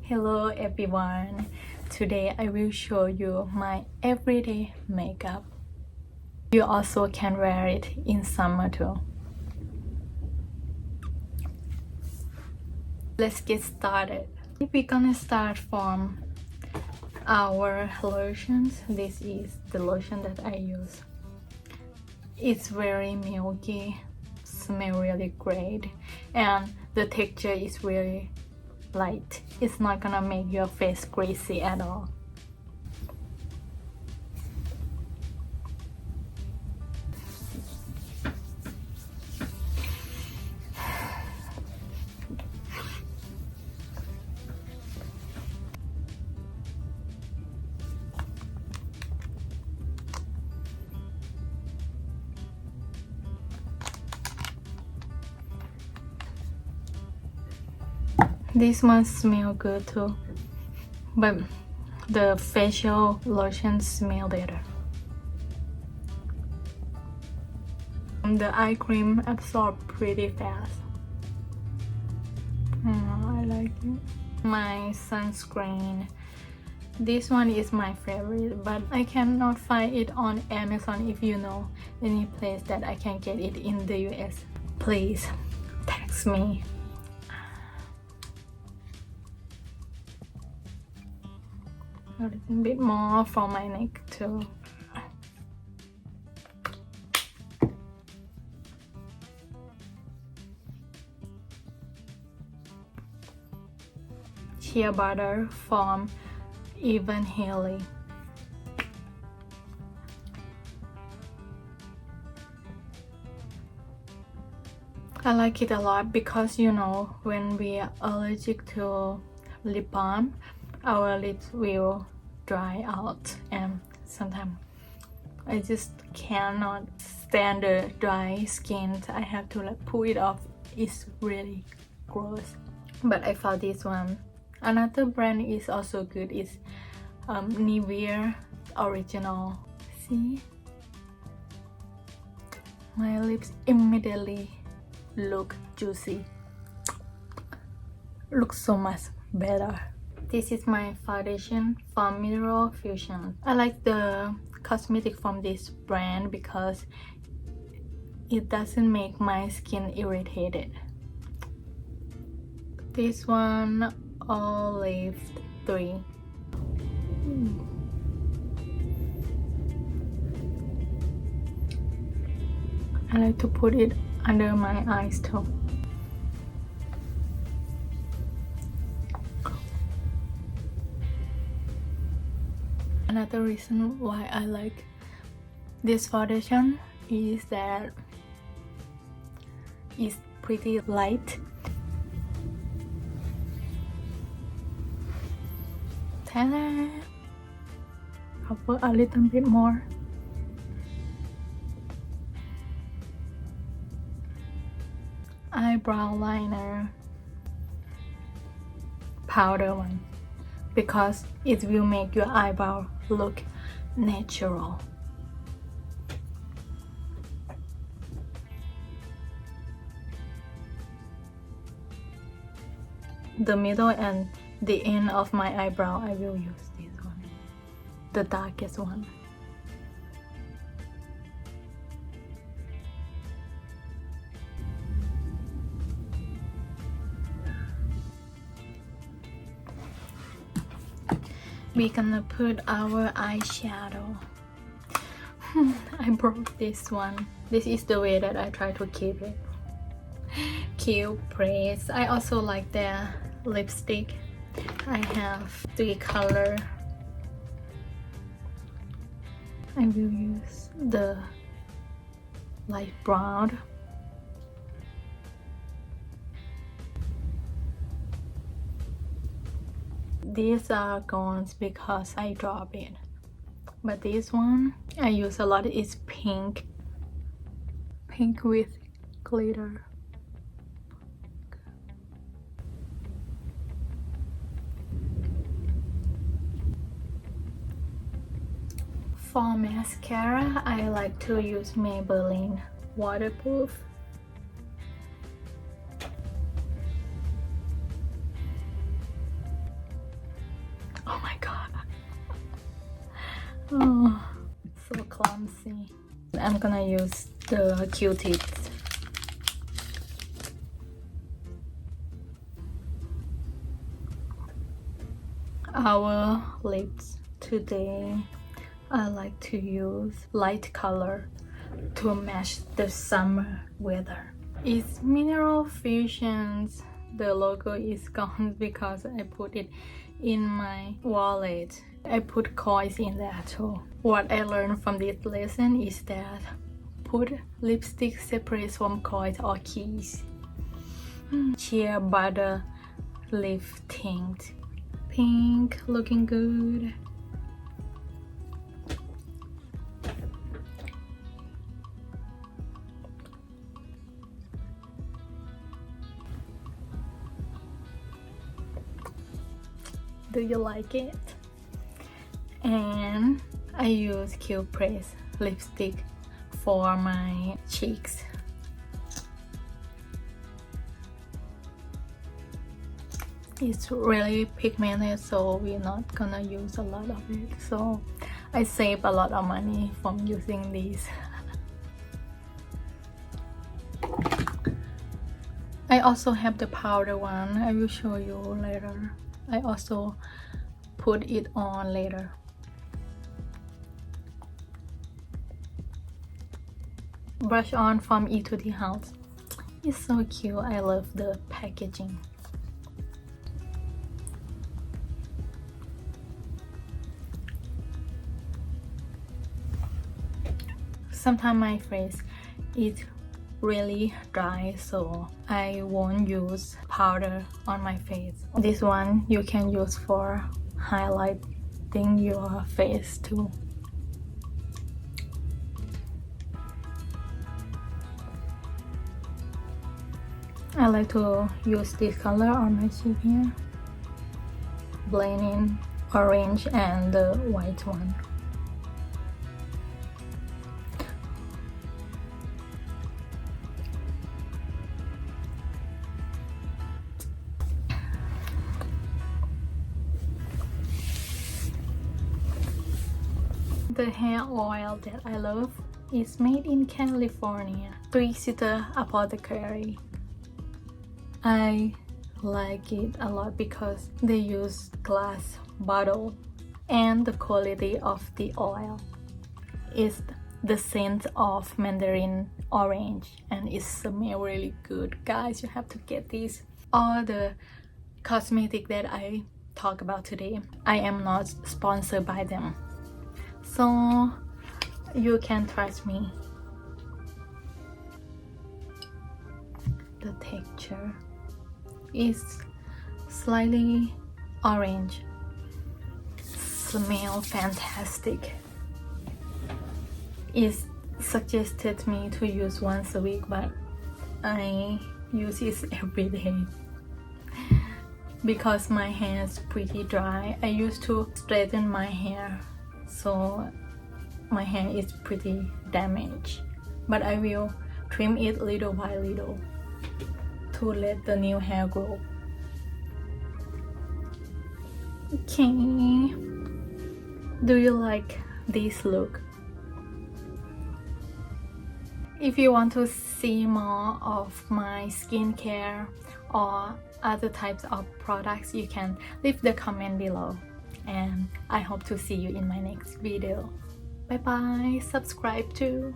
Hello everyone, today I will show you my everyday makeup. You also can wear it in summer too. Let's get started. We're gonna start from our lotions. This is the lotion that I use. It's very milky, smells really great, and the texture is very light. It's not gonna make your face greasy at all. This one smells good too, but the facial lotion smell better. The eye cream absorbs pretty fast. I like it. My sunscreen. This one is my favorite, but I cannot find it on Amazon. If you know any place that I can get it in the US, please text me. A little bit more for my neck too. Shea butter from Even Haley. I like it a lot because you know when we are allergic to lip balm, our lips will dry out, and sometimes I just cannot stand the dry skin. I have to like pull it off. It's really gross. But I found this one. Another brand is also good. It's Nivea Original. See? My lips immediately look juicy. Looks so much better. This is my foundation from Mineral Fusion. I like the cosmetic from this brand because it doesn't make my skin irritated. This one, Olive 3. I like to put it under my eyes too. Another reason why I like this foundation is that it's pretty light. Ta-da! I'll put a little bit more. Eyebrow liner, powder one, because it will make your eyebrow look natural. The middle and the end of my eyebrow, I will use this one, the darkest one. We're gonna put our eyeshadow. I broke this one. This is the way that I try to keep it. Cute braids. I also like their lipstick. I have 3 colors. I will use the light brown. These are gone because I drop it. But this one I use a lot. It's pink. Pink with glitter. For mascara, I like to use Maybelline Waterproof. Oh, so clumsy. I'm gonna use the Q-tips. Our lips today, I like to use light color to match the summer weather. It's Mineral Fusions. The logo is gone because I put it in my wallet. I put coins in there too. What I learned from this lesson is that put lipstick separate from coins or keys. Sheer butter lip tint. Pink, looking good. Do you like it? And I use Q Press lipstick for my cheeks. It's really pigmented, so we're not gonna use a lot of it, so I save a lot of money from using these. I also have the powder one. I will show you later. I also put it on later. Brush on from Etude House. It's so cute. I love the packaging. Sometimes my face is really dry, so I won't use powder on my face. This one you can use for highlighting your face too. I like to use this color on my cheek here, blend in orange and the white one. The hair oil that I love is made in California, Three Sister Apothecary. I like it a lot because they use glass bottle and the quality of the oil is the scent of mandarin orange and it smells really good. Guys, you have to get these. All the cosmetic that I talk about today, I am not sponsored by them, so you can trust me. The texture is slightly orange. Smell fantastic. It's suggested me to use once a week, but I use it every day because my hair is pretty dry. I used to straighten my hair, so my hair is pretty damaged, but I will trim it little by little to let the new hair grow. Okay, do you like this look? If you want to see more of my skincare or other types of products, you can leave the comment below, and I hope to see you in my next video. Bye bye. Subscribe too.